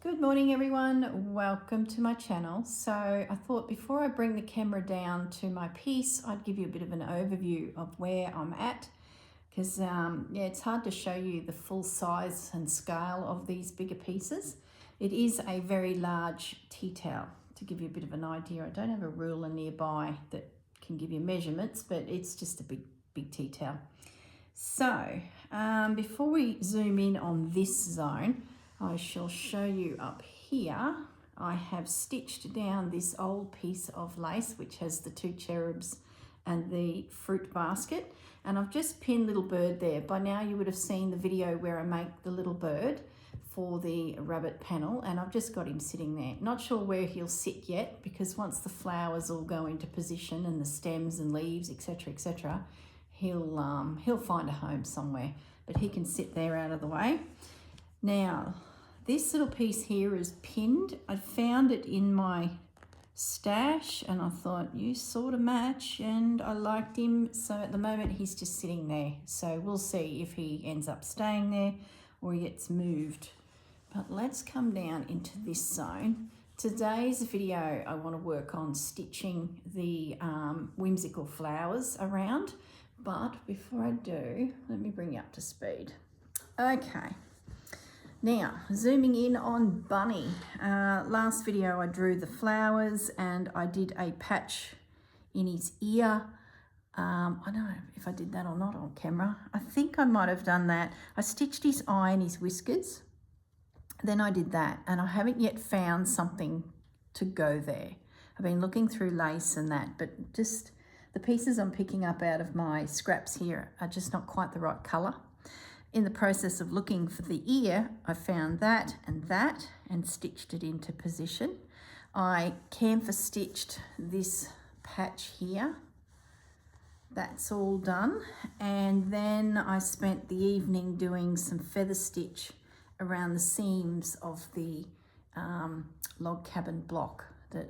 Good morning everyone, welcome to my channel. So I thought before I bring the camera down to my piece, I'd give you a bit of an overview of where I'm at, because it's hard to show you the full size and scale of these bigger pieces. It is a very large tea towel, to give you a bit of an idea. I don't have a ruler nearby that can give you measurements, but it's just a big tea towel. So before we zoom in on this zone, I shall show you up here. I have stitched down this old piece of lace which has the two cherubs and the fruit basket, and I've just pinned little bird there. By now you would have seen the video where I make the little bird for the rabbit panel, and I've just got him sitting there. Not sure where he'll sit yet, because once the flowers all go into position and the stems and leaves, etc., he'll find a home somewhere, but he can sit there out of the way. Now, this little piece here is pinned. I found it in my stash and I thought, you sort of match, and I liked him. So at the moment he's just sitting there. So we'll see if he ends up staying there or he gets moved. But let's come down into this zone. Today's video, I want to work on stitching the whimsical flowers around. But before I do, let me bring you up to speed. Okay. Now, zooming in on Bunny. Last video I drew the flowers and I did a patch in his ear. I don't know if I did that or not on camera. I think I might have done that. I stitched his eye and his whiskers. Then I did that, and I haven't yet found something to go there. I've been looking through lace and that, but just the pieces I'm picking up out of my scraps here are just not quite the right colour. In the process of looking for the ear, I found that and stitched it into position. I canvas stitched this patch here. That's all done. And then I spent the evening doing some feather stitch around the seams of the log cabin block that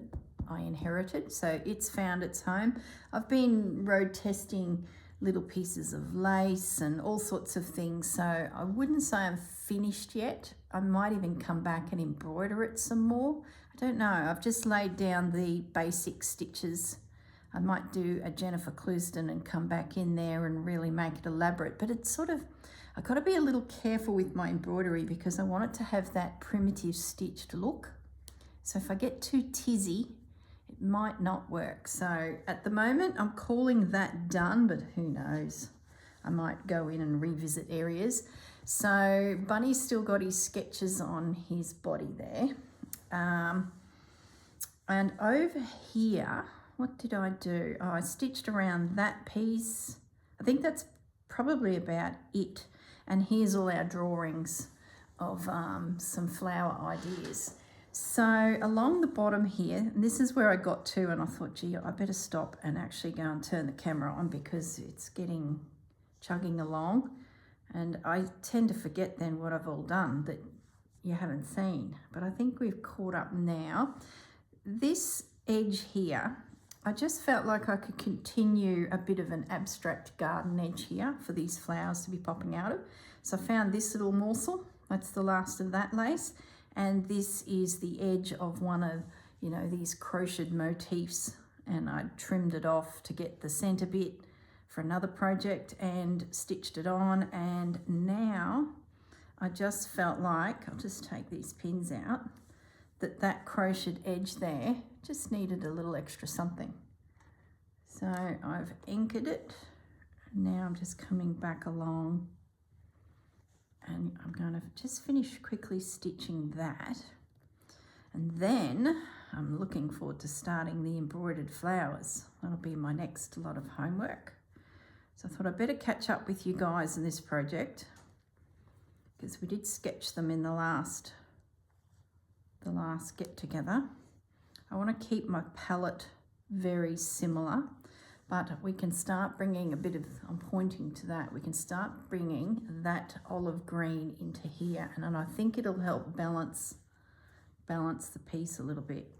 I inherited. So it's found its home. I've been road testing little pieces of lace and all sorts of things, so I wouldn't say I'm finished yet. I might even come back and embroider it some more. I don't know. I've just laid down the basic stitches. I might do a Jennifer Clouston and come back in there and really make it elaborate, but it's sort of, I've got to be a little careful with my embroidery because I want it to have that primitive stitched look. So if I get too tizzy, it might not work. So at the moment I'm calling that done, but who knows, I might go in and revisit areas. So Bunny's still got his sketches on his body there, and over here, what did I do? Oh, I stitched around that piece. I think that's probably about it. And here's all our drawings of some flower ideas. So along the bottom here, and this is where I got to, and I thought, gee, I better stop and actually go and turn the camera on because it's chugging along. And I tend to forget then what I've all done that you haven't seen. But I think we've caught up now. This edge here, I just felt like I could continue a bit of an abstract garden edge here for these flowers to be popping out of. So I found this little morsel. That's the last of that lace. And this is the edge of one of, these crocheted motifs, and I trimmed it off to get the center bit for another project and stitched it on. And now I just felt like, I'll just take these pins out, that crocheted edge there just needed a little extra something. So I've anchored it. Now I'm just coming back along. And I'm going to just finish quickly stitching that. And then I'm looking forward to starting the embroidered flowers. That'll be my next lot of homework. So I thought I'd better catch up with you guys in this project, because we did sketch them in the last get together. I want to keep my palette very similar, but we can start bringing a bit of, I'm pointing to that, we can start bringing that olive green into here, and I think it'll help balance the piece a little bit.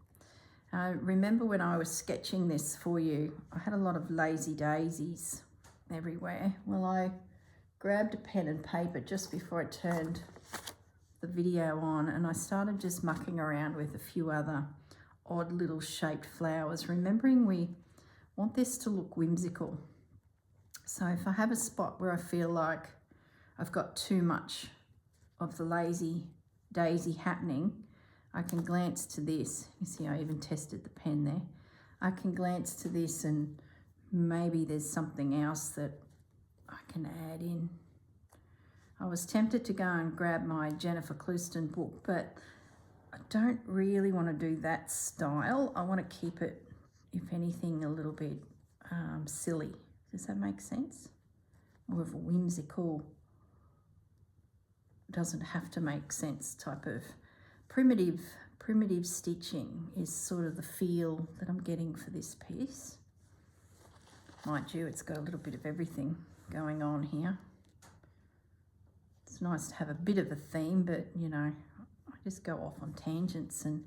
Remember when I was sketching this for you, I had a lot of lazy daisies everywhere. Well, I grabbed a pen and paper just before I turned the video on and I started just mucking around with a few other odd little shaped flowers, remembering we want this to look whimsical. So if I have a spot where I feel like I've got too much of the lazy daisy happening, I can glance to this. You see, I even tested the pen there. I can glance to this and maybe there's something else that I can add in. I was tempted to go and grab my Jennifer Clouston book, but I don't really want to do that style. I want to keep it, if anything, a little bit silly. Does that make sense? More of a whimsical, doesn't have to make sense type of primitive stitching is sort of the feel that I'm getting for this piece. Mind you, it's got a little bit of everything going on here. It's nice to have a bit of a theme, but you know, I just go off on tangents, and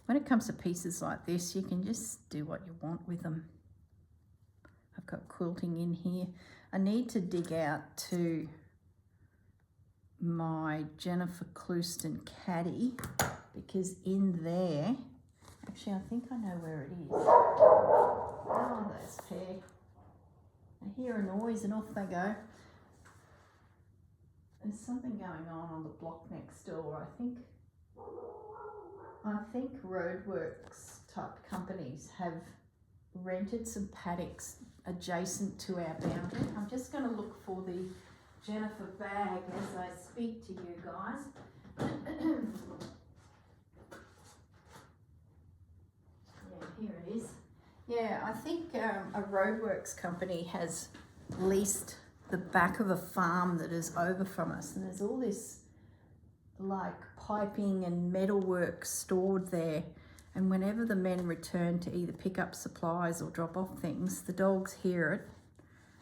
when it comes to pieces like this, you can just do what you want with them. I've got quilting in here. I need to dig out to my Jennifer Clouston caddy, because in there, actually I think I know where it is. Oh, those pair. I hear a noise and off they go. There's something going on the block next door. I think roadworks type companies have rented some paddocks adjacent to our boundary. I'm just going to look for the Jennifer bag as I speak to you guys. Yeah, here it is. Yeah, I think a roadworks company has leased the back of a farm that is over from us, and there's all this like piping and metalwork stored there, and whenever the men return to either pick up supplies or drop off things, the dogs hear it.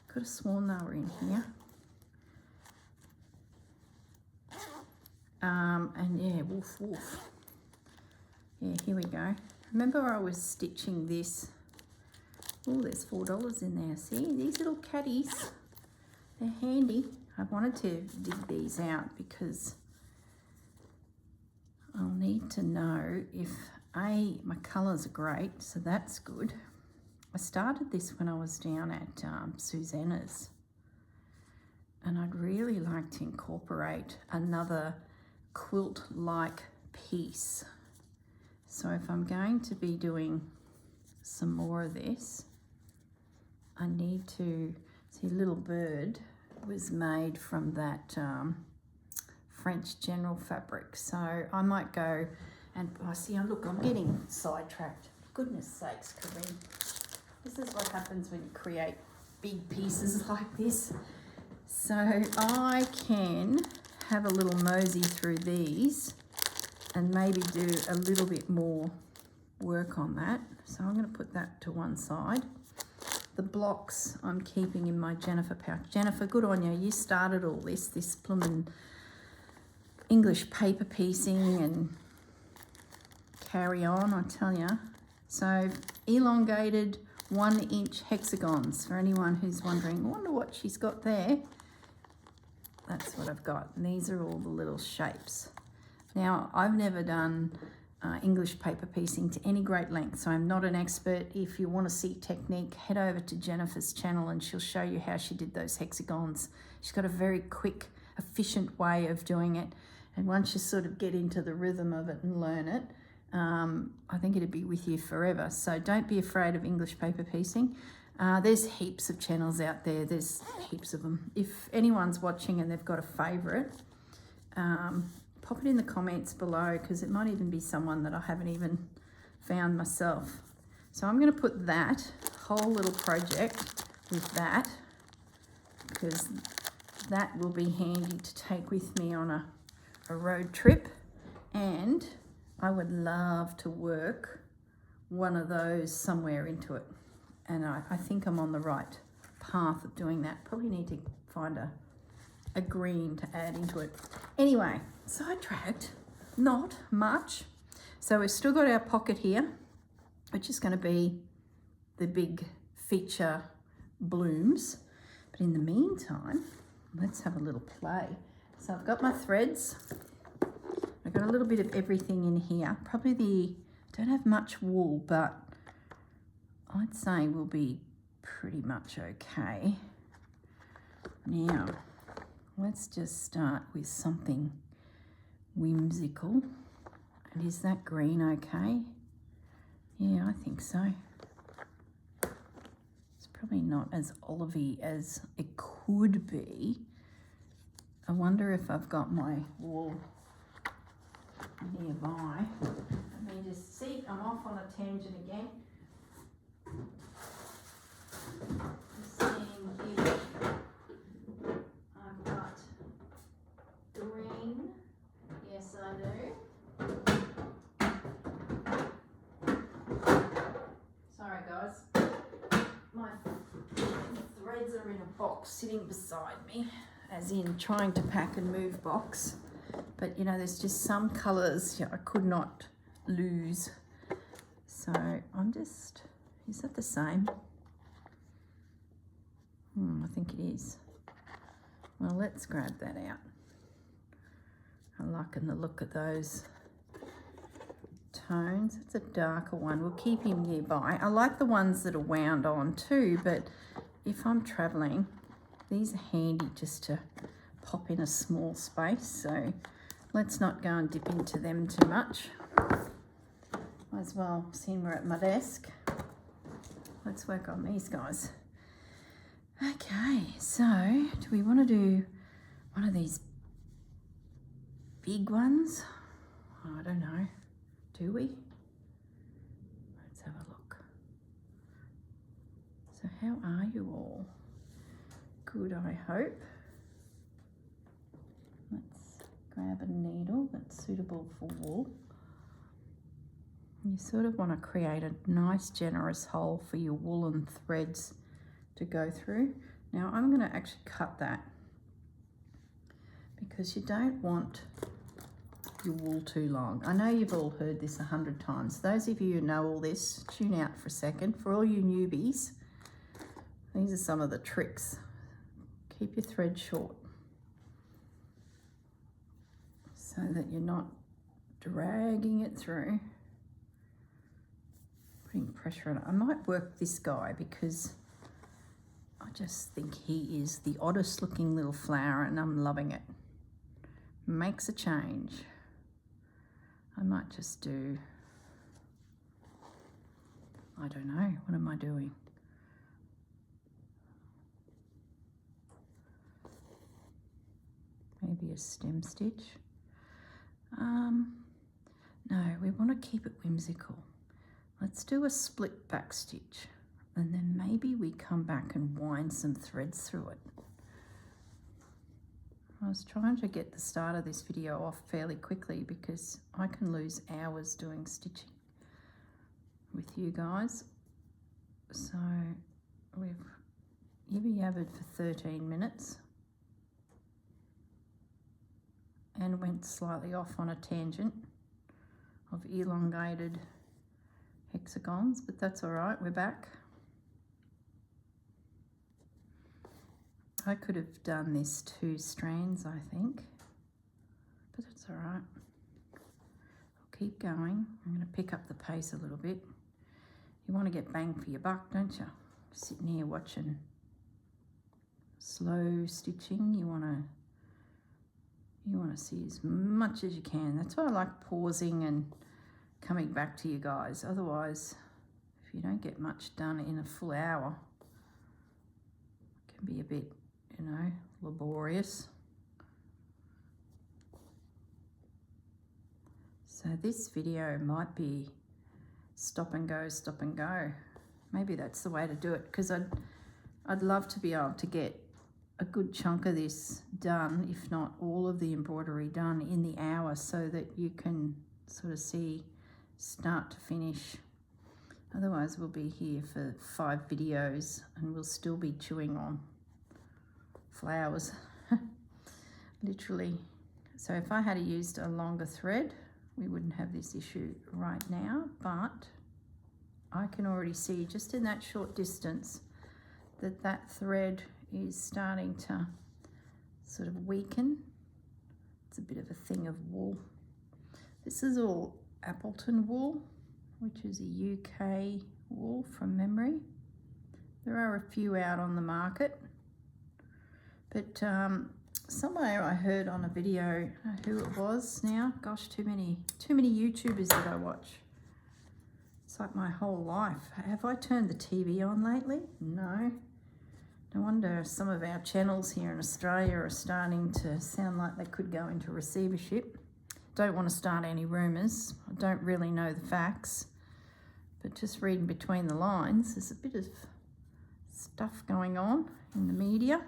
Could have sworn they were in here. And yeah, woof woof. Yeah, here we go. Remember I was stitching this. Oh, there's $4 in there. See, these little caddies, they're handy. I wanted to dig these out because I'll need to know if my colours are great, so that's good. I started this when I was down at Susanna's, and I'd really like to incorporate another quilt-like piece. So if I'm going to be doing some more of this, I need to see. Little Bird was made from that French General fabric, so I might go and look, I'm getting sidetracked. For goodness sakes, Corrine, this is what happens when you create big pieces like this. So I can have a little mosey through these and maybe do a little bit more work on that. So I'm going to put that to one side. The blocks I'm keeping in my Jennifer pouch. Jennifer, good on you. You started all this bloomin' English paper piecing and carry on, I tell you. So elongated 1-inch hexagons for anyone who's wondering, I wonder what she's got there. That's what I've got. And these are all the little shapes. Now, I've never done English paper piecing to any great length, so I'm not an expert. If you want to see technique, head over to Jennifer's channel and she'll show you how she did those hexagons. She's got a very quick, efficient way of doing it, and once you sort of get into the rhythm of it and learn it, I think it'd be with you forever. So don't be afraid of English paper piecing. There's heaps of channels out there. There's heaps of them. If anyone's watching and they've got a favourite, pop it in the comments below, because it might even be someone that I haven't even found myself. So I'm going to put that whole little project with that, because that will be handy to take with me on a road trip, and I would love to work one of those somewhere into it. And I think I'm on the right path of doing that. Probably need to find a green to add into it. Anyway, sidetracked, not much. So we've still got our pocket here, which is going to be the big feature blooms. But in the meantime, let's have a little play. So I've got my threads. got a little bit of everything in here. Probably don't have much wool, but I'd say we'll be pretty much okay. Now, let's just start with something whimsical. And is that green okay? Yeah, I think so. It's probably not as olivey as it could be. I wonder if I've got my wool nearby. Let me just see, I'm off on a tangent again. Just seeing if I've got green. Yes, I do. Sorry guys, my threads are in a box sitting beside me, as in trying to pack and move box. But you know, there's just some colours I could not lose. So I'm just, is that the same? I think it is. Well, let's grab that out. I'm liking the look of those tones. It's a darker one. We'll keep him nearby. I like the ones that are wound on too, but if I'm traveling, these are handy just to pop in a small space. So let's not go and dip into them too much. Might as well, seeing we're at my desk, let's work on these guys. Okay, so do we want to do one of these big ones? I don't know. Do we? Let's have a look. So how are you all? Good, I hope. Let's grab a needle that's suitable for wool. You sort of want to create a nice generous hole for your woolen threads to go through. Now I'm going to actually cut that because you don't want your wool too long. I know you've all heard this 100 times. Those of you who know all this, tune out for a second. For all you newbies, these are some of the tricks. Keep your thread short so that you're not dragging it through, putting pressure on it. I might work this guy because I just think he is the oddest looking little flower and I'm loving it. Makes a change. I might just do, I don't know, what am I doing? Maybe a stem stitch. No, we want to keep it whimsical. Let's do a split back stitch and then maybe we come back and wind some threads through it. I was trying to get the start of this video off fairly quickly because I can lose hours doing stitching with you guys. So we've yibby-yabbered for 13 minutes and went slightly off on a tangent of elongated hexagons, but that's all right, we're back. I could have done this 2 strands, I think, but that's all right. I'll keep going. I'm going to pick up the pace a little bit. You want to get bang for your buck, don't you? Sitting here watching slow stitching, you want to see as much as you can. That's why I like pausing and coming back to you guys. Otherwise, if you don't get much done in a full hour, it can be a bit, you know, laborious. So this video might be stop and go, stop and go. Maybe that's the way to do it, because I'd love to be able to get a good chunk of this done, if not all of the embroidery done in the hour, so that you can sort of see start to finish. Otherwise we'll be here for 5 videos and we'll still be chewing on flowers, literally. So if I had used a longer thread, we wouldn't have this issue right now, but I can already see just in that short distance that that thread is starting to sort of weaken. It's a bit of a thing of wool. This is all Appleton wool, which is a UK wool from memory. There are a few out on the market, but somewhere I heard on a video, I don't know who it was now, gosh, too many YouTubers that I watch. It's like my whole life. Have I turned the TV on lately? No. No wonder some of our channels here in Australia are starting to sound like they could go into receivership. Don't want to start any rumours. I don't really know the facts, but just reading between the lines, there's a bit of stuff going on in the media.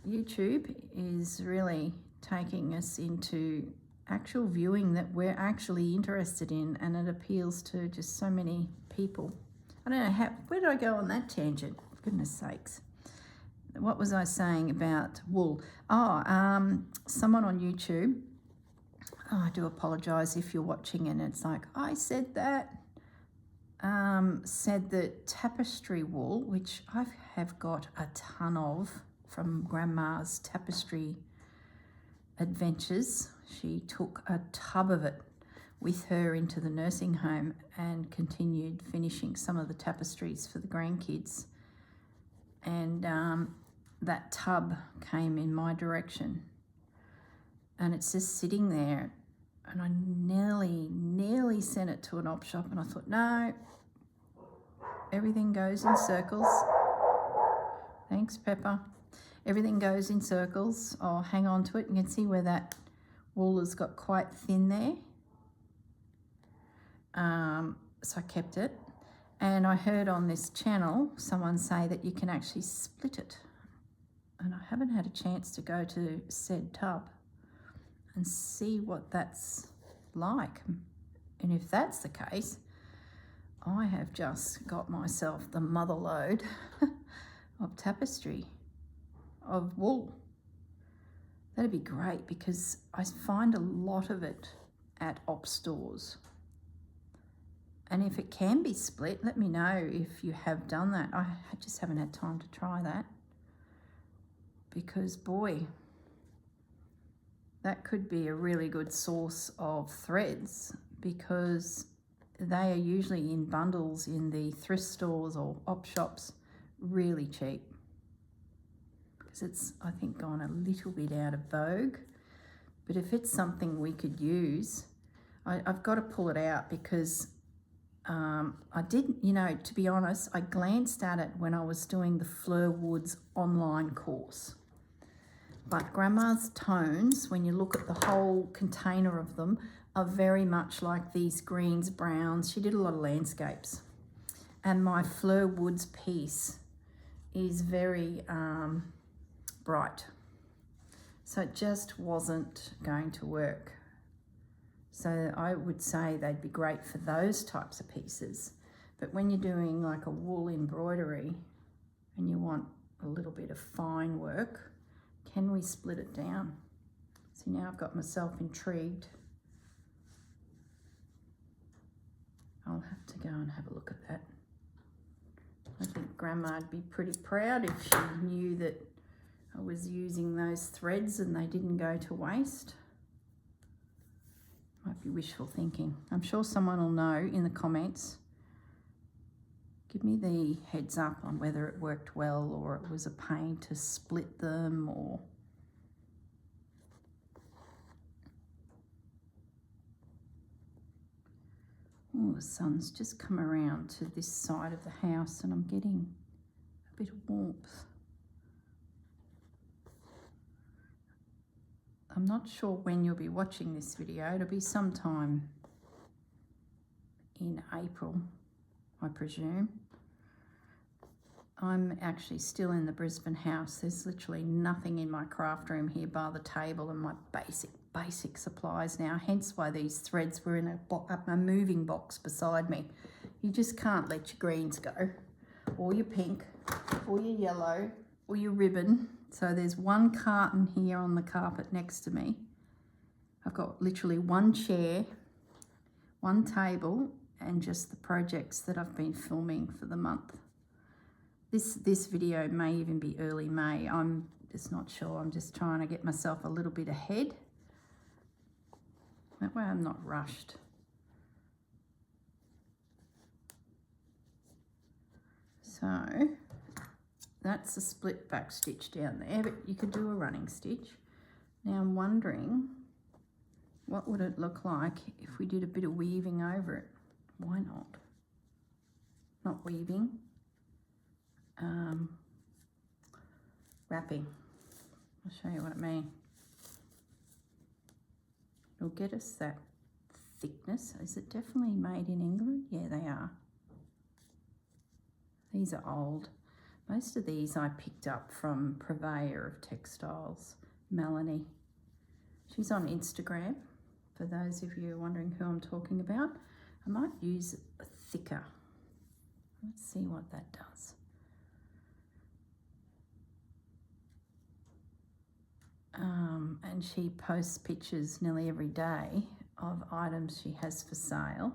YouTube is really taking us into actual viewing that we're actually interested in, and it appeals to just so many people. I don't know where did I go on that tangent? Goodness sakes. What was I saying about wool? Someone on YouTube, I do apologise if you're watching and it's like, I said that, said that tapestry wool, which I have got a ton of from Grandma's Tapestry adventures. She took a tub of it with her into the nursing home and continued finishing some of the tapestries for the grandkids. And that tub came in my direction, and it's just sitting there, and I nearly sent it to an op shop, and I thought, no, everything goes in circles. Thanks, Pepper. Everything goes in circles. I'll hang on to it. You can see where that wool has got quite thin there. So I kept it. And I heard on this channel someone say that you can actually split it. And I haven't had a chance to go to said tub and see what that's like. And if that's the case, I have just got myself the mother load of tapestry, of wool. That'd be great, because I find a lot of it at op stores. And if it can be split, let me know if you have done that. I just haven't had time to try that, because boy, that could be a really good source of threads, because they are usually in bundles in the thrift stores or op shops, really cheap. Because it's, I think, gone a little bit out of vogue. But if it's something we could use, I've got to pull it out, because I didn't, to be honest, I glanced at it when I was doing the Fleur Woods online course. But Grandma's tones, when you look at the whole container of them, are very much like these greens, browns. She did a lot of landscapes. And my Fleur Woods piece is very bright. So it just wasn't going to work. So I would say they'd be great for those types of pieces. But when you're doing like a wool embroidery and you want a little bit of fine work, can we split it down? See, now I've got myself intrigued. I'll have to go and have a look at that. I think Grandma'd be pretty proud if she knew that I was using those threads and they didn't go to waste. Might be wishful thinking. I'm sure someone will know in the comments. Give me the heads up on whether it worked well or it was a pain to split them, or oh, the sun's just come around to this side of the house and I'm getting a bit of warmth. I'm not sure when you'll be watching this video. It'll be sometime in April, I presume. I'm actually still in the Brisbane house. There's literally nothing in my craft room here bar the table and my basic supplies now, hence why these threads were in a moving box beside me. You just can't let your greens go, or your pink, or your yellow, or your ribbon. So there's one carton here on the carpet next to me. I've got literally one chair, one table, and just the projects that I've been filming for the month. This video may even be early May. I'm just not sure. I'm just trying to get myself a little bit ahead. That way I'm not rushed. So that's a split back stitch down there, but you could do a running stitch. Now I'm wondering, what would it look like if we did a bit of weaving over it? Why not? Not weaving, wrapping. I'll show you what I mean. It'll get us that thickness. Is it definitely made in England? Yeah, they are. These are old. Most of these I picked up from Purveyor of Textiles, Melanie. She's on Instagram, for those of you wondering who I'm talking about. I might use a thicker. Let's see what that does. And she posts pictures nearly every day of items she has for sale.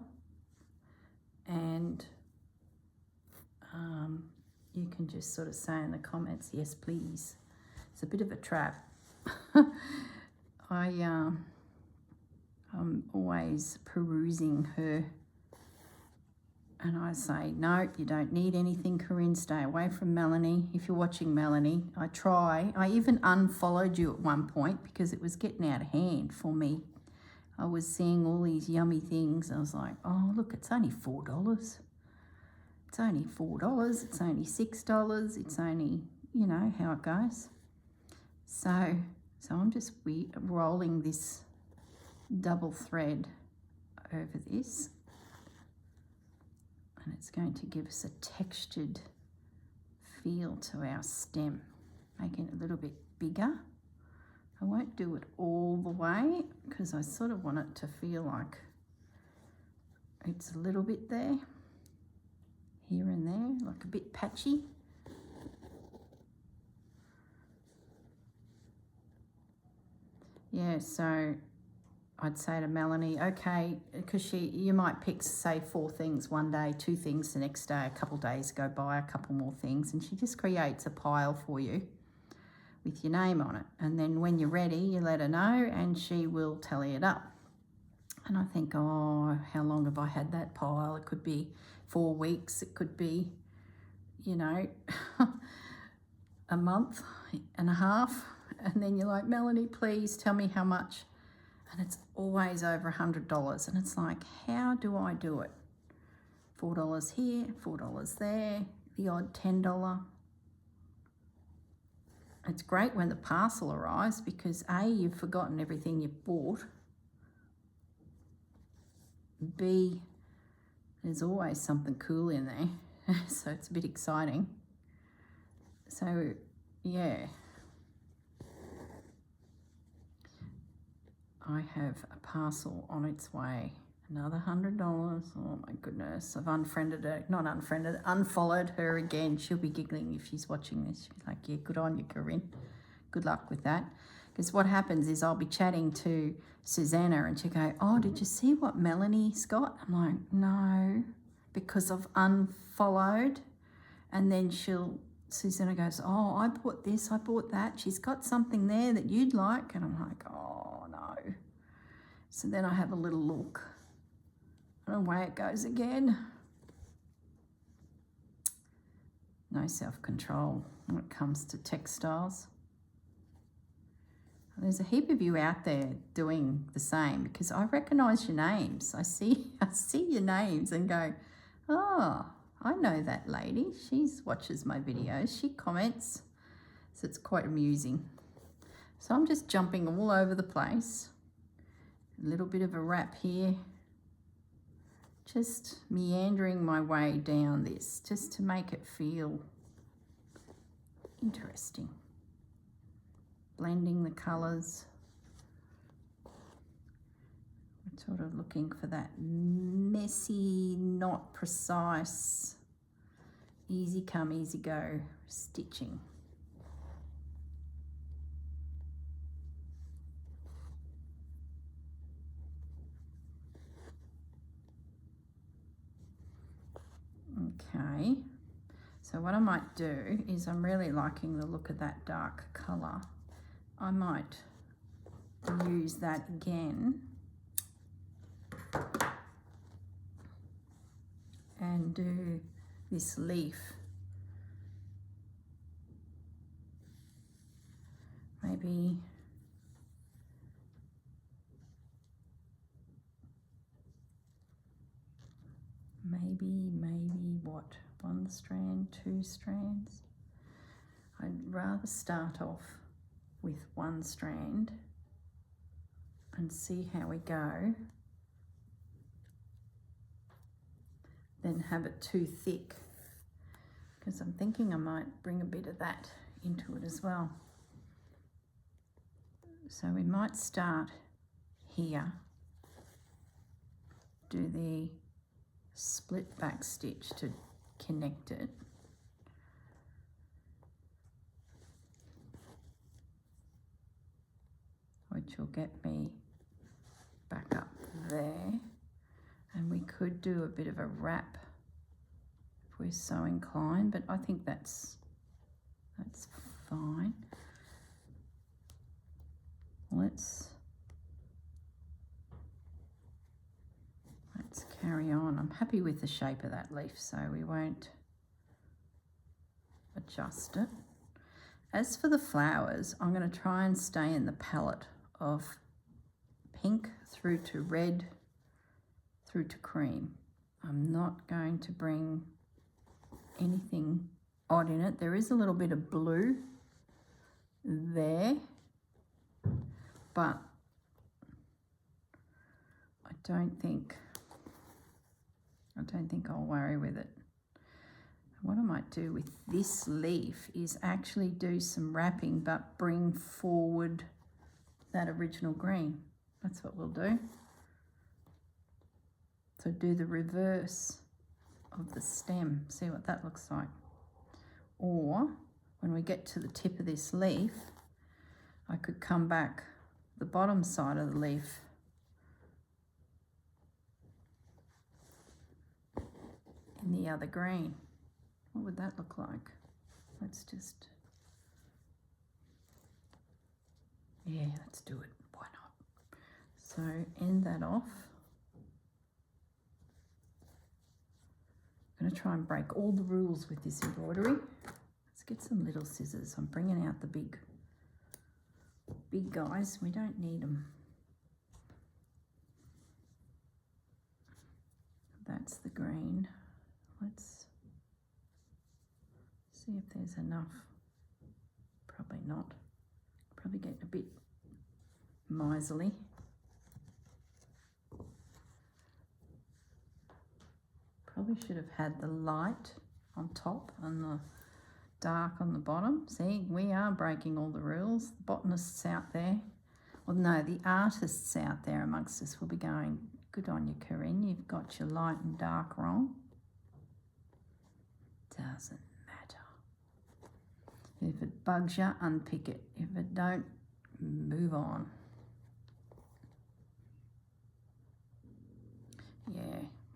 And you can just sort of say in the comments, yes, please. It's a bit of a trap. I'm always perusing her, and I say, no, you don't need anything, Corinne, stay away from Melanie. If you're watching Melanie, I even unfollowed you at one point because it was getting out of hand for me. I was seeing all these yummy things. I was like, oh, look, it's only $4. It's only $4, it's only $6, it's only, you know how it goes. So I'm just rolling this double thread over this, and it's going to give us a textured feel to our stem, making it a little bit bigger. I won't do it all the way because I sort of want it to feel like it's a little bit there, here and there, like a bit patchy. Yeah, so I'd say to Melanie, okay, because you might pick, say, 4 things one day, 2 things the next day, a couple days go by, a couple more things, and she just creates a pile for you with your name on it. And then when you're ready, you let her know and she will tally it up. And I think, oh, how long have I had that pile? It could be 4 weeks, it could be, you know, a month and a half. And then you're like, Melanie, please tell me how much. And it's always over $100. And it's like, how do I do it? $4 here, $4 there, the odd $10. It's great when the parcel arrives because A, you've forgotten everything you bought. B, there's always something cool in there. So it's a bit exciting. So, yeah. I have a parcel on its way. Another $100. Oh my goodness. I've unfriended her. Not unfriended, unfollowed her again. She'll be giggling if she's watching this. She'll be like, yeah, good on you, Corinne. Good luck with that. Because what happens is I'll be chatting to Susanna and she'll go, oh, did you see what Melanie's got? I'm like, no, because I've unfollowed. And then Susanna goes, oh, I bought this, I bought that. She's got something there that you'd like. And I'm like, oh, no. So then I have a little look. And away it goes again. No self-control when it comes to textiles. There's a heap of you out there doing the same because I recognise your names. I see your names and go, oh, I know that lady. She watches my videos. She comments. So it's quite amusing. So I'm just jumping all over the place. A little bit of a wrap here. Just meandering my way down this just to make it feel interesting. Blending the colours. We're sort of looking for that messy, not precise, easy come, easy go stitching. Okay, so what I might do is I'm really liking the look of that dark colour. I might use that again and do this leaf. Maybe what? 1 strand, 2 strands? I'd rather start off with 1 strand and see how we go than have it too thick, because I'm thinking I might bring a bit of that into it as well. So we might start here, do the split back stitch to connect it, which will get me back up there, and we could do a bit of a wrap if we're so inclined, but I think that's fine. Let's carry on. I'm happy with the shape of that leaf, so we won't adjust it. As for the flowers, I'm going to try and stay in the palette of pink through to red through to cream. I'm not going to bring anything odd in it. There is a little bit of blue there, but I don't think I'll worry with it. What I might do with this leaf is actually do some wrapping, but bring forward that original green. That's what we'll do. So do the reverse of the stem, see what that looks like. Or when we get to the tip of this leaf, I could come back the bottom side of the leaf in the other green. What would that look like? Let's just, yeah, let's do it. Why not? So end that off. I'm going to try and break all the rules with this embroidery. Let's get some little scissors. I'm bringing out the big guys. We don't need them. That's the green. Let's see if there's enough. Probably not. Probably getting a bit miserly. Probably should have had the light on top and the dark on the bottom. See, we are breaking all the rules. The botanists out there, well, no, the artists out there amongst us will be going, good on you, Corrine, you've got your light and dark wrong. Doesn't matter. If it bugs you, unpick it. If it don't, move on. Yeah,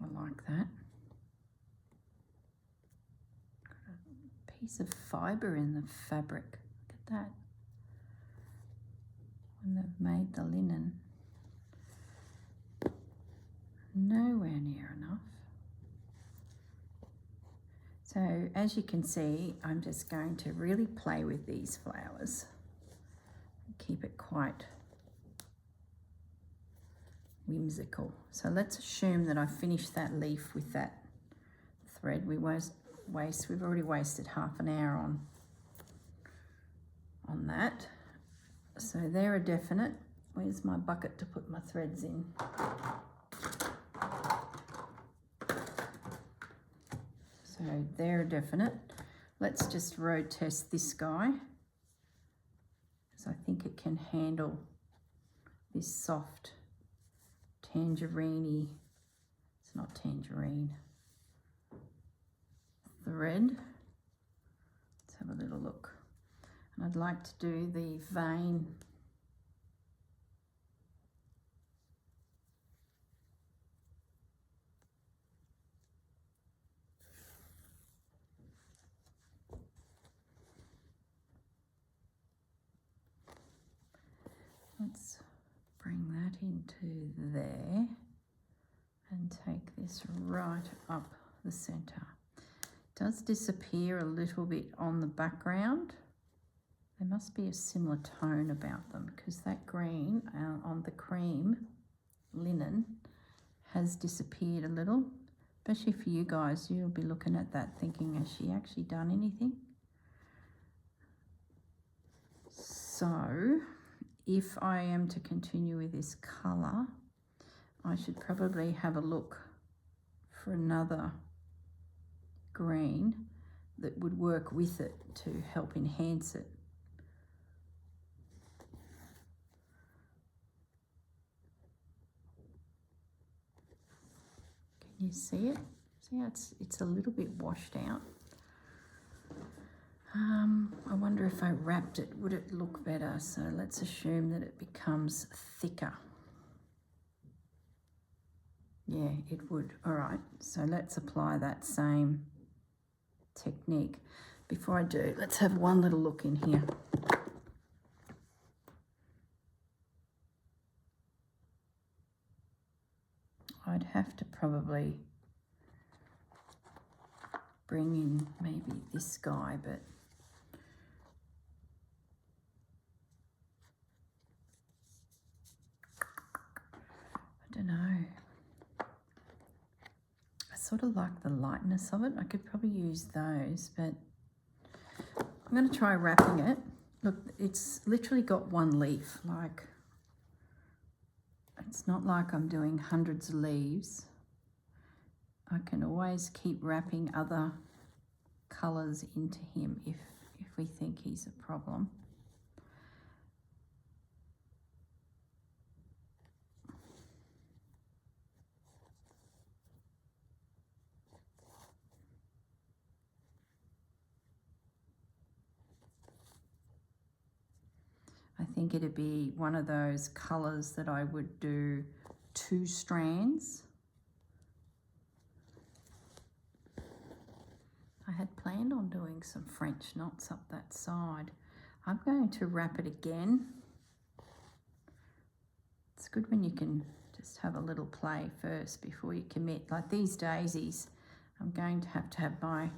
I like that. Got a piece of fibre in the fabric. Look at that. When they've made the linen. Nowhere near enough. So as you can see, I'm just going to really play with these flowers. Keep it quite whimsical. So let's assume that I finished that leaf with that thread. We've already wasted half an hour on that. So they're a definite. Where's my bucket to put my threads in? So they're a definite. Let's just road test this guy, because I think it can handle this soft tangerine-y, it's not tangerine, thread. Let's have a little look. And I'd like to do the vein . Let's bring that into there and take this right up the center. It does disappear a little bit on the background. There must be a similar tone about them because that green on the cream linen has disappeared a little, especially for you guys. You'll be looking at that thinking, has she actually done anything? So if I am to continue with this colour, I should probably have a look for another green that would work with it to help enhance it. Can you see it? See how it's a little bit washed out. I wonder if I wrapped it, would it look better? So let's assume that it becomes thicker. Yeah, it would. All right, so let's apply that same technique. Before I do, let's have one little look in here. I'd have to probably bring in maybe this guy, but I don't know. I sort of like the lightness of it. I could probably use those, but I'm going to try wrapping it. Look, it's literally got one leaf. Like, it's not like I'm doing hundreds of leaves. I can always keep wrapping other colours into him if we think he's a problem. I think it'd be one of those colours that I would do 2 strands. I had planned on doing some French knots up that side. I'm going to wrap it again. It's good when you can just have a little play first before you commit. Like these daisies, I'm going to have my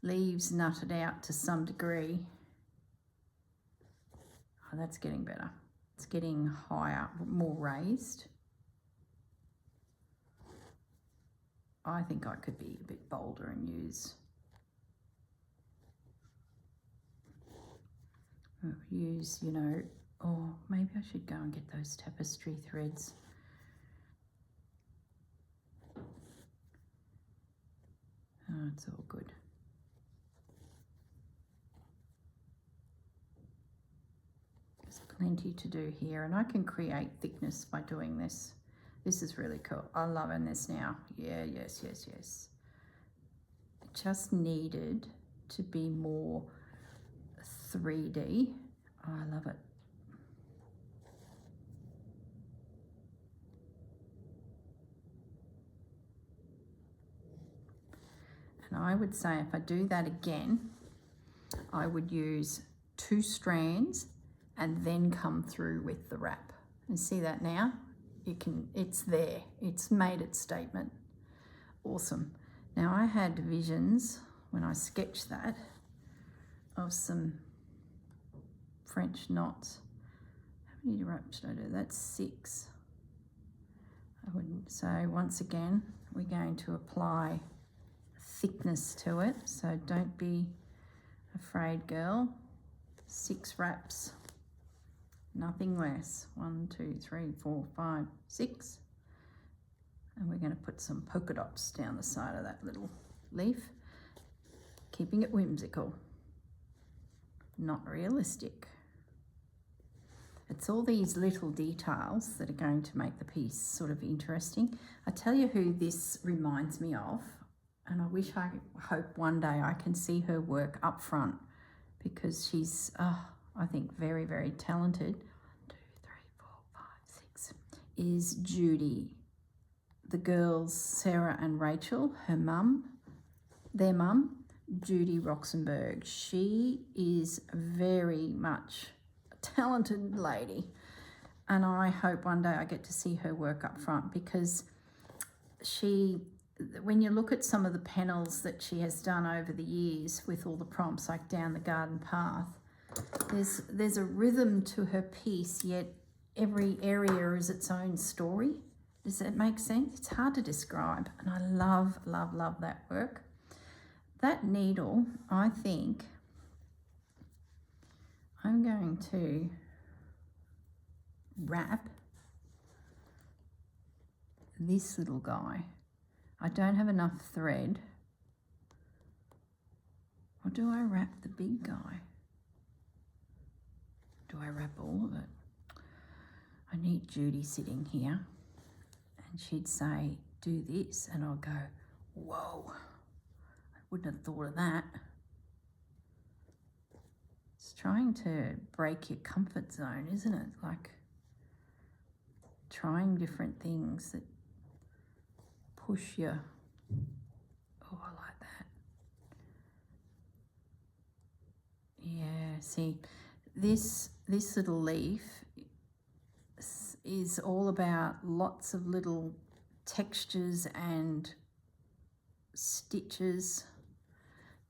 leaves nutted out to some degree. Oh, that's getting better. It's getting higher, more raised. I think I could be a bit bolder and use you know, oh, maybe I should go and get those tapestry threads. Oh, it's all good. There's plenty to do here, and I can create thickness by doing this. This is really cool. I'm loving this now. Yeah, yes, yes, yes. It just needed to be more 3D. Oh, I love it. And I would say if I do that again, I would use 2 strands and then come through with the wrap. And see that now? It's there. It's made its statement. Awesome. Now I had visions when I sketched that of some French knots. How many wraps should I do? That's 6. I wouldn't. So once again, we're going to apply thickness to it. So don't be afraid, girl. 6 wraps, nothing less. 1, 2, 3, 4, 5, 6. And we're going to put some polka dots down the side of that little leaf, keeping it whimsical, not realistic. It's all these little details that are going to make the piece sort of interesting. I tell you who this reminds me of, and I hope one day I can see her work up front, because she's, I think, very, very talented. 1, 2, 3, 4, 5, 6, is Judy. The girls, Sarah and Rachel, her mum, their mum, Judy Roxenberg. She is very much a talented lady, and I hope one day I get to see her work up front, because she when you look at some of the panels that she has done over the years with all the prompts, like down the garden path, there's a rhythm to her piece, yet every area is its own story. Does that make sense? It's hard to describe, and I love, love, love that work. That needle, I think I'm going to wrap this little guy. I don't have enough thread. Or do I wrap the big guy? Do I wrap all of it? I need Judy sitting here, and she'd say, do this, and I'll go, whoa, I wouldn't have thought of that. It's trying to break your comfort zone, isn't it? Like trying different things that push you. Oh, I like that. Yeah, see, this little leaf is all about lots of little textures and stitches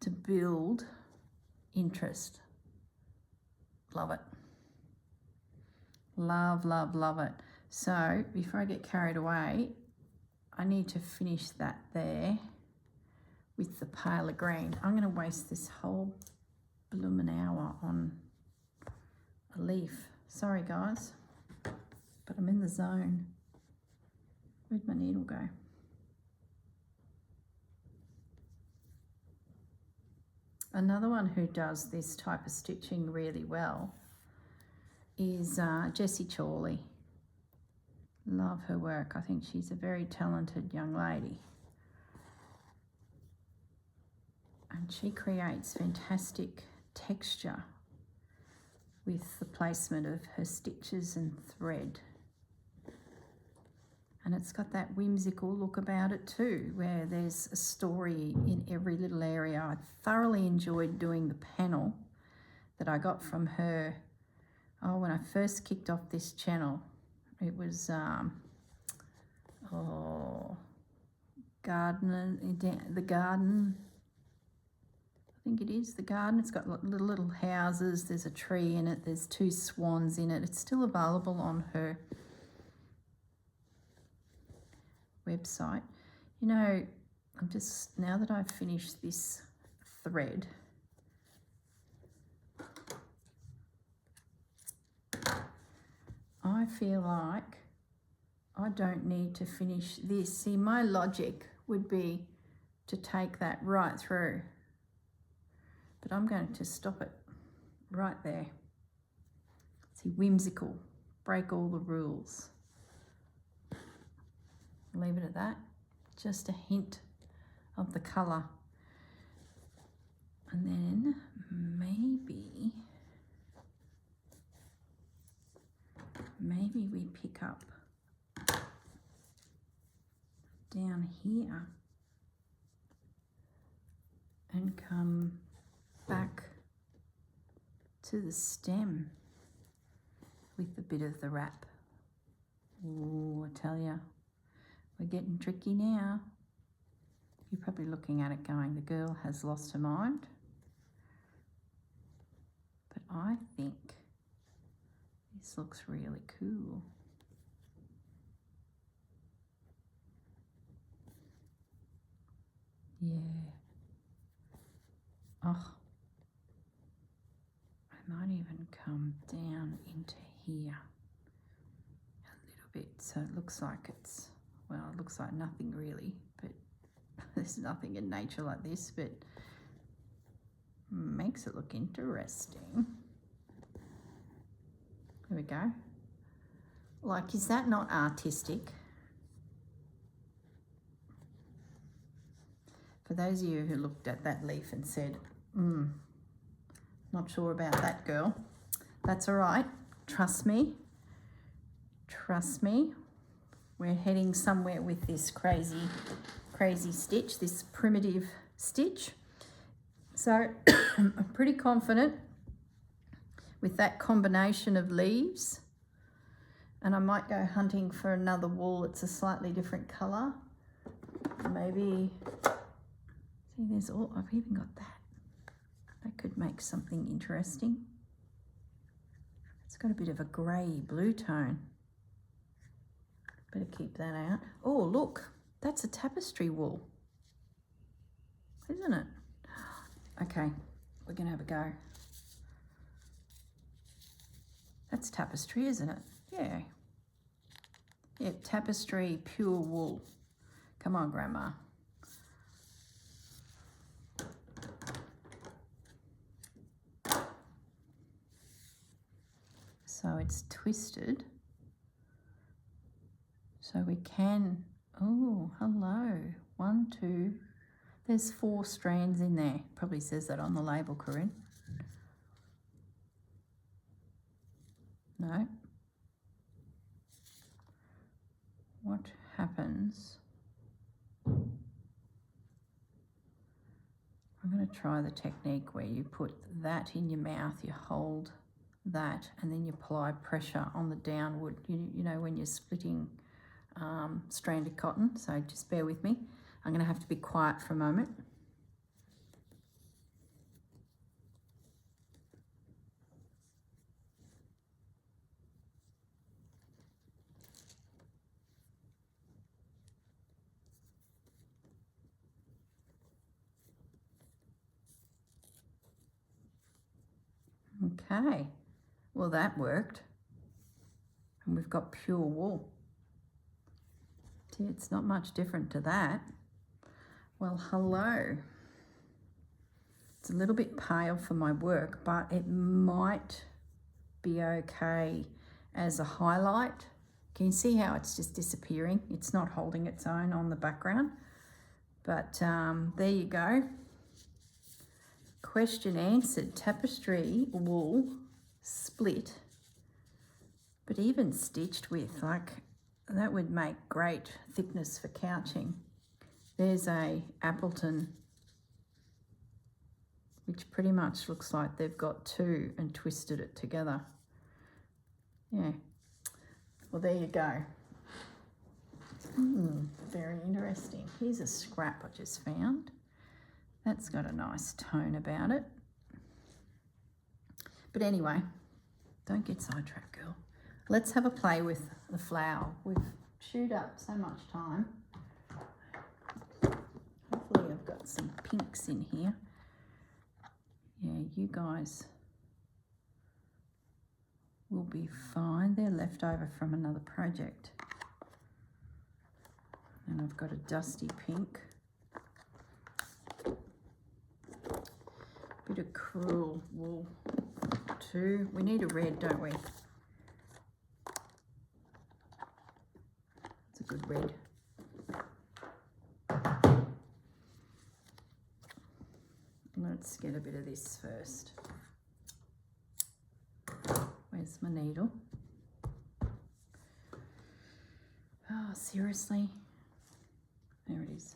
to build interest. Love it. Love, love, love it. So before I get carried away, I need to finish that there with the paler green. I'm going to waste this whole blooming hour on a leaf. Sorry guys, but I'm in the zone. Where'd my needle go? Another one who does this type of stitching really well is Jessie Chorley. Love her work. I think she's a very talented young lady. And she creates fantastic texture with the placement of her stitches and thread. And it's got that whimsical look about it too, where there's a story in every little area. I thoroughly enjoyed doing the panel that I got from her. Oh, when I first kicked off this channel, it was, the garden. I think it is the garden. It's got little houses. There's a tree in it. There's 2 swans in it. It's still available on her website. You know, I'm just, now that I've finished this thread, I feel like I don't need to finish this. See, my logic would be to take that right through, but I'm going to stop it right there. See, whimsical, break all the rules. Leave it at that. Just a hint of the colour. And then maybe we pick up down here and come back to the stem with a bit of the wrap. Oh, I tell you, we're getting tricky now. You're probably looking at it going, the girl has lost her mind. But I think this looks really cool. Yeah. Oh, I might even come down into here a little bit, so it looks like it's, well, it looks like nothing really, but there's nothing in nature like this, but makes it look interesting. There we go. Like, is that not artistic? For those of you who looked at that leaf and said, not sure about that girl, that's all right. Trust me. Trust me. We're heading somewhere with this crazy stitch, this primitive stitch. So I'm pretty confident with that combination of leaves, and I might go hunting for another wool that's a slightly different colour. maybe, see there's all, I've even got that. That could make something interesting. It's got a bit of a grey blue tone. Better keep that out. Oh, look, that's a tapestry wool, isn't it? Okay, we're gonna have a go. That's tapestry, isn't it? Yeah. Yeah, tapestry pure wool. Come on, Grandma. So it's twisted. So we can, oh, hello. 1, 2, there's 4 strands in there. Probably says that on the label, Corrine. No. What happens? I'm going to try the technique where you put that in your mouth, you hold that, and then you apply pressure on the downward, you know, when you're splitting stranded cotton. So just bear with me. I'm going to have to be quiet for a moment. Okay, well that worked, and we've got pure wool. See, it's not much different to that. Well, hello. It's a little bit pale for my work, but it might be okay as a highlight. Can you see how it's just disappearing? It's not holding its own on the background, but there you go. Question answered. Tapestry wool split, but even stitched with, like, that would make great thickness for couching. There's a Appleton, which pretty much looks like they've got 2 and twisted it together. Yeah, well there you go. Very interesting. Here's a scrap I just found. That's got a nice tone about it. But anyway, don't get sidetracked, girl. Let's have a play with the flower. We've chewed up so much time. Hopefully I've got some pinks in here. Yeah, you guys will be fine. They're left over from another project. And I've got a dusty pink. Bit of cruel wool too. We need a red, don't we? It's a good red. Let's get a bit of this first. Where's my needle? Oh, seriously? There it is.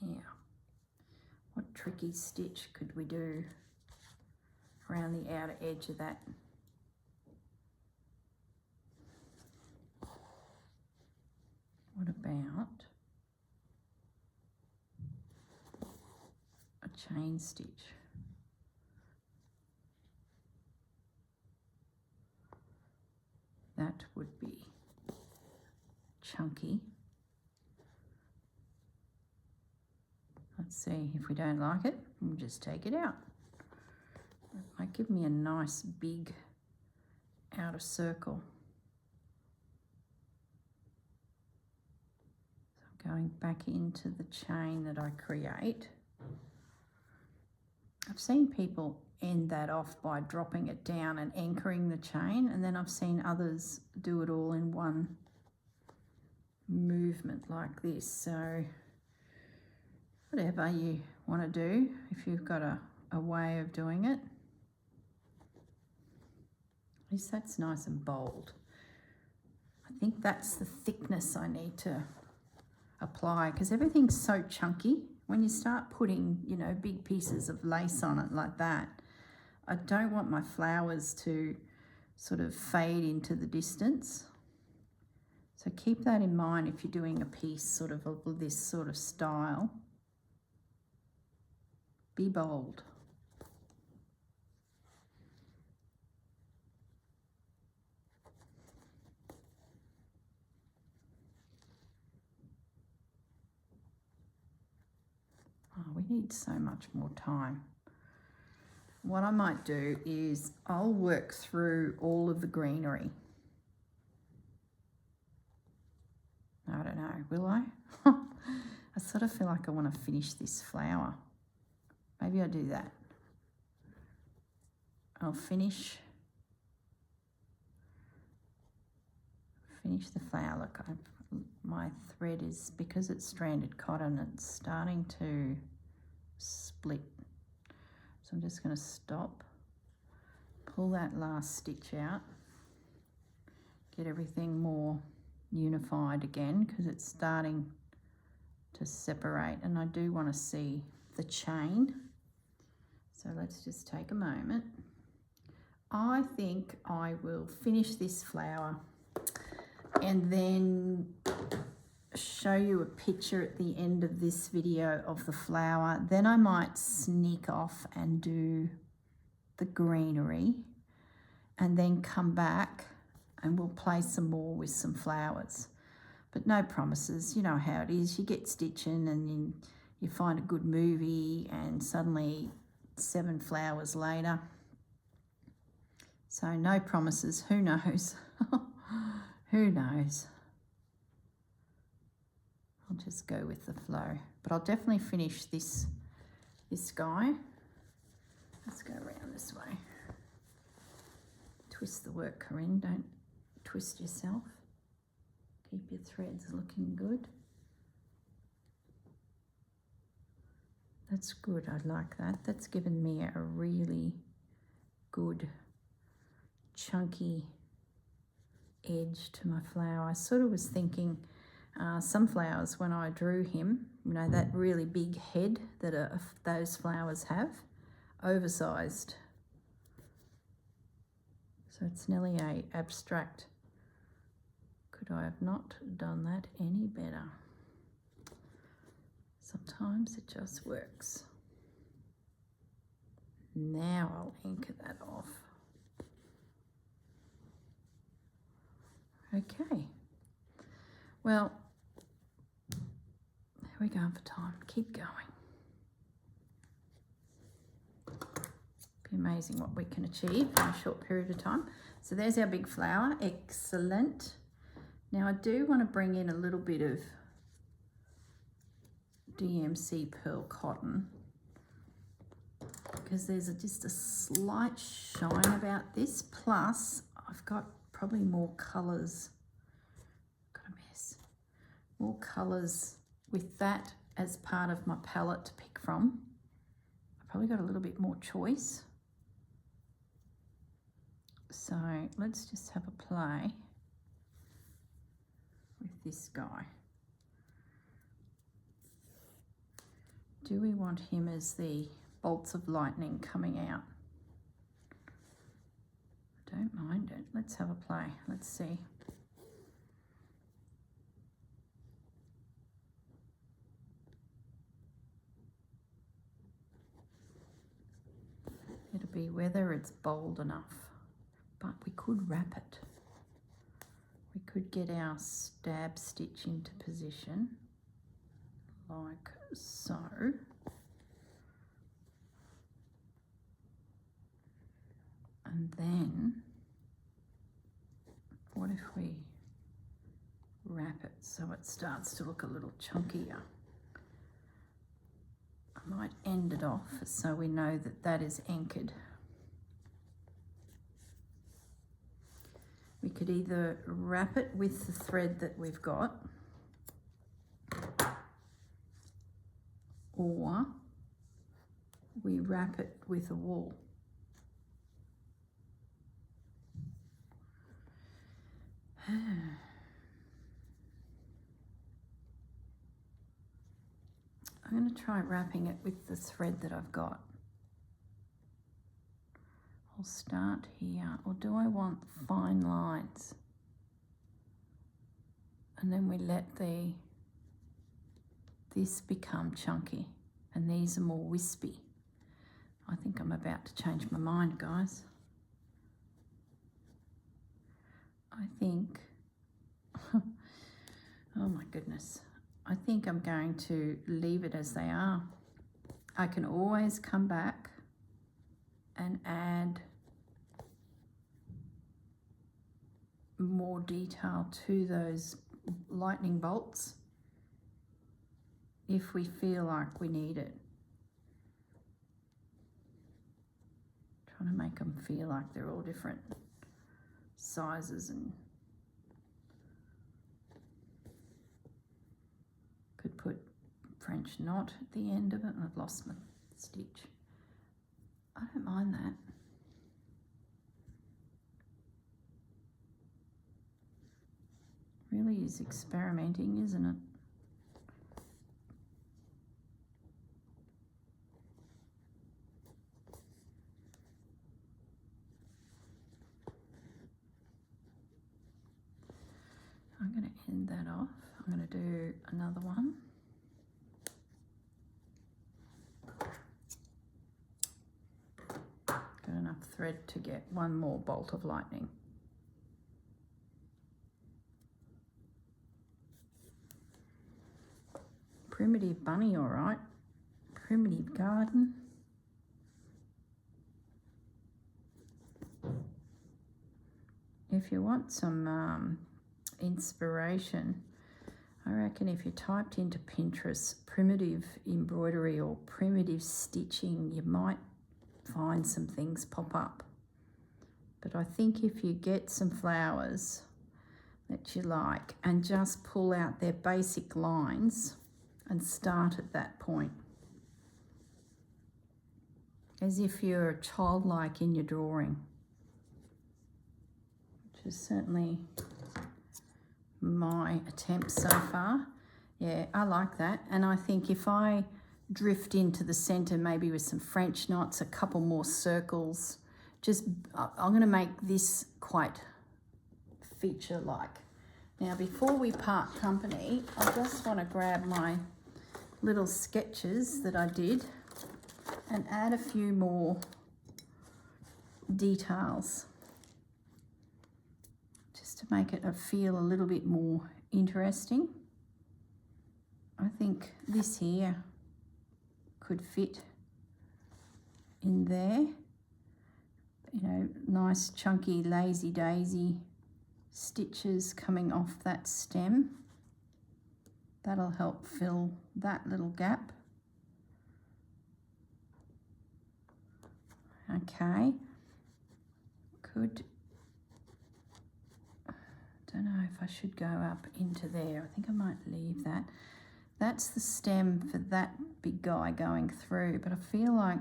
Yeah. What tricky stitch could we do around the outer edge of that? What about a chain stitch? That would be chunky. Let's see, if we don't like it, we'll just take it out. It might give me a nice big outer circle. So going back into the chain that I create. I've seen people end that off by dropping it down and anchoring the chain, and then I've seen others do it all in one movement like this. So whatever you want to do, if you've got a way of doing it. At least that's nice and bold. I think that's the thickness I need to apply, because everything's so chunky. When you start putting, you know, big pieces of lace on it like that, I don't want my flowers to sort of fade into the distance. So keep that in mind if you're doing a piece sort of this sort of style. Be bold. Oh, we need so much more time. What I might do is I'll work through all of the greenery. I don't know, will I? I sort of feel like I want to finish this flower. Maybe I'll do that. I'll finish the flower. Look, my thread is, because it's stranded cotton, it's starting to split. So I'm just going to stop, pull that last stitch out, get everything more unified again because it's starting to separate, and I do want to see the chain. So let's just take a moment. I think I will finish this flower and then show you a picture at the end of this video of the flower. Then I might sneak off and do the greenery and then come back and we'll play some more with some flowers. But no promises, you know how it is. You get stitching and then you find a good movie and suddenly 7 flowers later. So no promises, who knows? Who knows? I'll just go with the flow. But I'll definitely finish this guy. Let's go around this way. Twist the work, Corrine, don't twist yourself. Keep your threads looking good. That's good, I like that. That's given me a really good chunky edge to my flower. I sort of was thinking some flowers when I drew him, you know, that really big head that those flowers have, oversized. So it's nearly a abstract. Could I have not done that any better? Sometimes it just works. Now I'll anchor that off. Okay. Well, there we go for time. Keep going. Be amazing what we can achieve in a short period of time. So there's our big flower. Excellent. Now I do want to bring in a little bit of DMC pearl cotton because there's just a slight shine about this. Plus I've got probably more colours. Got a mess. More colours with that as part of my palette to pick from. I've probably got a little bit more choice. So let's just have a play with this guy. Do we want him as the bolts of lightning coming out? I don't mind it. Let's have a play. Let's see. It'll be whether it's bold enough, but we could wrap it. We could get our stab stitch into position like so. And then what if we wrap it so it starts to look a little chunkier? I might end it off so we know that that is anchored. We could either wrap it with the thread that we've got, or we wrap it with a wool. I'm going to try wrapping it with the thread that I've got. start here, or do I want fine lines? And then we let this become chunky, and these are more wispy. I think I'm about to change my mind, guys. I think, oh my goodness, I think I'm going to leave it as they are. I can always come back and add more detail to those lightning bolts if we feel like we need it. Trying to make them feel like they're all different sizes, and could put French knot at the end of it. I've lost my stitch. I don't mind that. Really is experimenting, isn't it? I'm going to end that off. I'm going to do another one. Got enough thread to get one more bolt of lightning. Primitive bunny, all right. Primitive garden. If you want some inspiration, I reckon if you typed into Pinterest primitive embroidery or primitive stitching, you might find some things pop up. But I think if you get some flowers that you like and just pull out their basic lines and start at that point, as if you're childlike in your drawing, which is certainly my attempt so far. Yeah, I like that. And I think if I drift into the center, maybe with some French knots, a couple more circles, I'm going to make this quite feature-like. Now, before we part company, I just want to grab my little sketches that I did and add a few more details just to make it feel a little bit more interesting. I think this here could fit in there. You know, nice chunky lazy daisy stitches coming off that stem. That'll help fill that little gap. Okay, don't know if I should go up into there. I think I might leave that. That's the stem for that big guy going through, but I feel like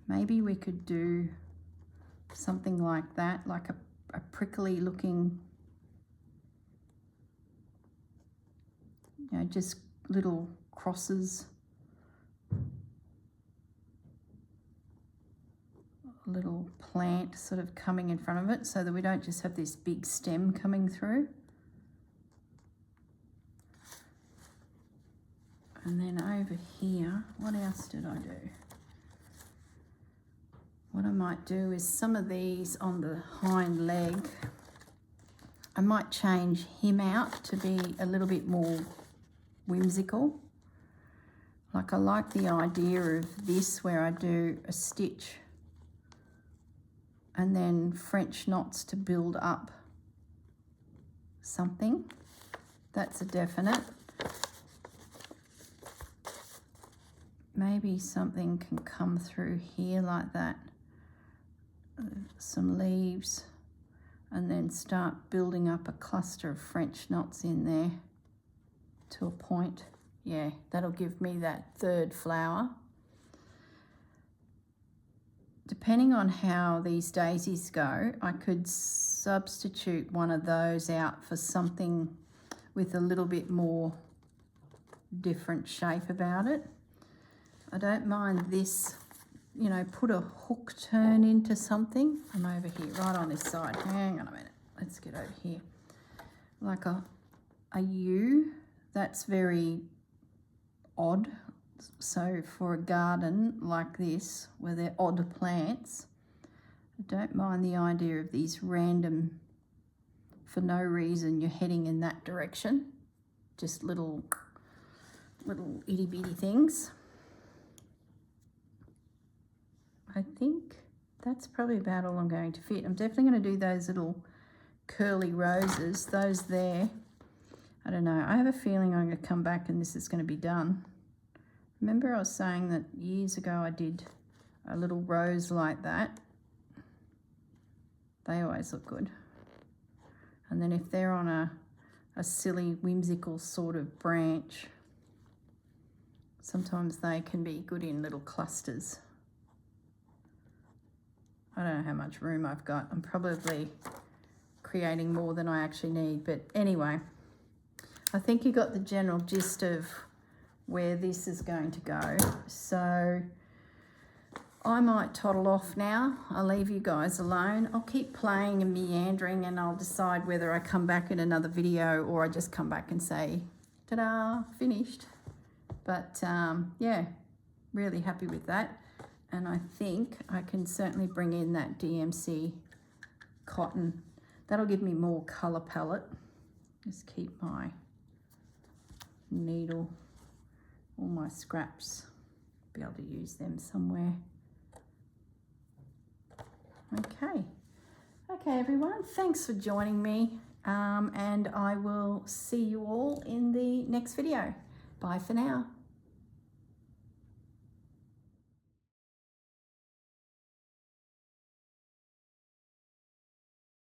maybe we could do something like that, like a prickly looking, you know, just little crosses, a little plant sort of coming in front of it so that we don't just have this big stem coming through. And then over here, what else did I do? What I might do is some of these on the hind leg, I might change him out to be a little bit more whimsical. Like I like the idea of this where I do a stitch and then French knots to build up something. That's a definite. Maybe something can come through here like that. Some leaves, and then start building up a cluster of French knots in there to a point. Yeah, that'll give me that third flower. Depending on how these daisies go, I could substitute one of those out for something with a little bit more different shape about it. I don't mind this you know, put a hook turn into something. I'm over here, right on this side. Hang on a minute. Let's get over here. Like a U. That's very odd. So for a garden like this, where they're odd plants, I don't mind the idea of these random, for no reason, you're heading in that direction. Just little itty bitty things. I think that's probably about all I'm going to fit. I'm definitely going to do those little curly roses, those there. I don't know. I have a feeling I'm going to come back and this is going to be done. Remember I was saying that years ago I did a little rose like that. They always look good. And then if they're on a silly, whimsical sort of branch, sometimes they can be good in little clusters. I don't know how much room I've got. I'm probably creating more than I actually need. But anyway, I think you got the general gist of where this is going to go. So I might toddle off now. I'll leave you guys alone. I'll keep playing and meandering and I'll decide whether I come back in another video or I just come back and say, ta-da, finished. But yeah, really happy with that. And I think I can certainly bring in that DMC cotton. That'll give me more colour palette. Just keep my needle, all my scraps, be able to use them somewhere. Okay everyone, thanks for joining me, and I will see you all in the next video. Bye for now.